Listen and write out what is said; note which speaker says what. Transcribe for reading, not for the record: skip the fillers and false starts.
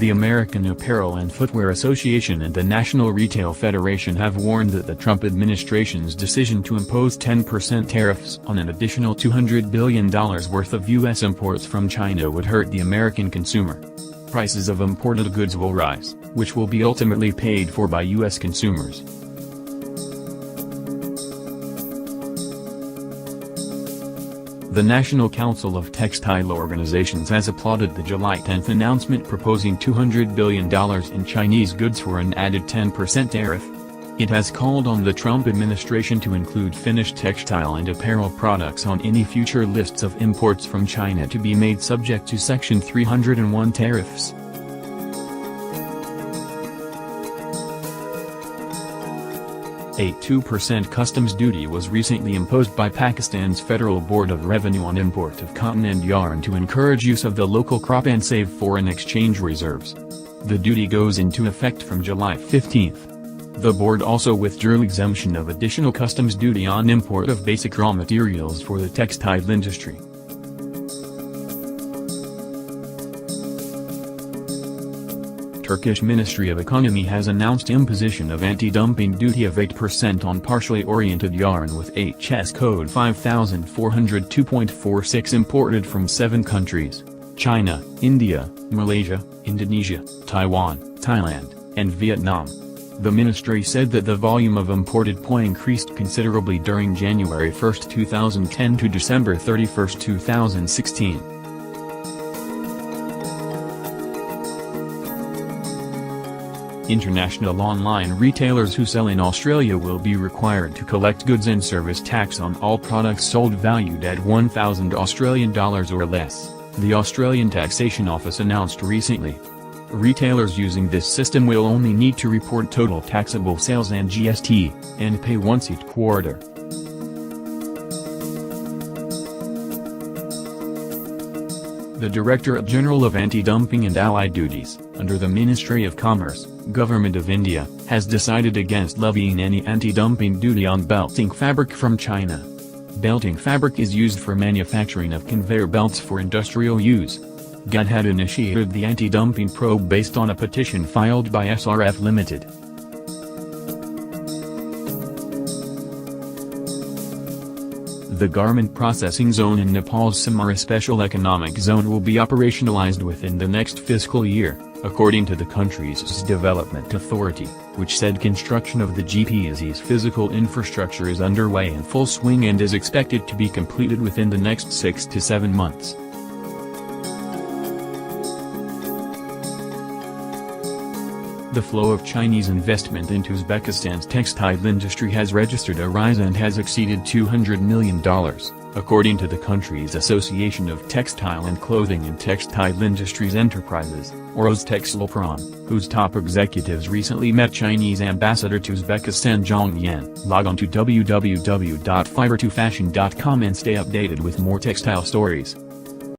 Speaker 1: The American Apparel and Footwear Association and the National Retail Federation have warned that the Trump administration's decision to impose 10% tariffs on an additional $200 billion worth of U.S. imports from China would hurt the American consumer. Prices of imported goods will rise, which will be ultimately paid for by U.S. consumers. The National Council of Textile Organizations has applauded the July 10 announcement proposing $200 billion in Chinese goods for an added 10% tariff. It has called on the Trump administration to include finished textile and apparel products on any future lists of imports from China to be made subject to Section 301 tariffs. A 2% customs duty was recently imposed by Pakistan's Federal Board of Revenue on import of cotton and yarn to encourage use of the local crop and save foreign exchange reserves. The duty goes into effect from July 15. The board also withdrew exemption of additional customs duty on import of basic raw materials for the textile industry. Turkish Ministry of Economy has announced imposition of anti-dumping duty of 8% on partially oriented yarn with HS code 5402.46 imported from 7 countries: China, India, Malaysia, Indonesia, Taiwan, Thailand, and Vietnam. The ministry said that the volume of imported POY increased considerably during January 1, 2010 to December 31, 2016. International online retailers who sell in Australia will be required to collect goods and service tax on all products sold valued at $1,000 or less, the Australian Taxation Office announced recently. Retailers using this system will only need to report total taxable sales and GST, and pay once each quarter. The Directorate General of Anti-Dumping and Allied Duties, under the Ministry of Commerce, Government of India, has decided against levying any anti-dumping duty on belting fabric from China. Belting fabric is used for manufacturing of conveyor belts for industrial use. GAD had initiated the anti-dumping probe based on a petition filed by SRF Limited. The garment processing zone in Nepal's Samara Special Economic Zone will be operationalized within the next fiscal year, according to the country's Development Authority, which said construction of the GPZ's physical infrastructure is underway in full swing and is expected to be completed within the next 6 to 7 months. The flow of Chinese investment into Uzbekistan's textile industry has registered a rise and has exceeded $200 million, according to the country's Association of Textile and Clothing and Textile Industries Enterprises, or Uztextilprom, whose top executives recently met Chinese ambassador to Uzbekistan Zhang Yan. Log on to www.fibre2fashion.com and stay updated with more textile stories.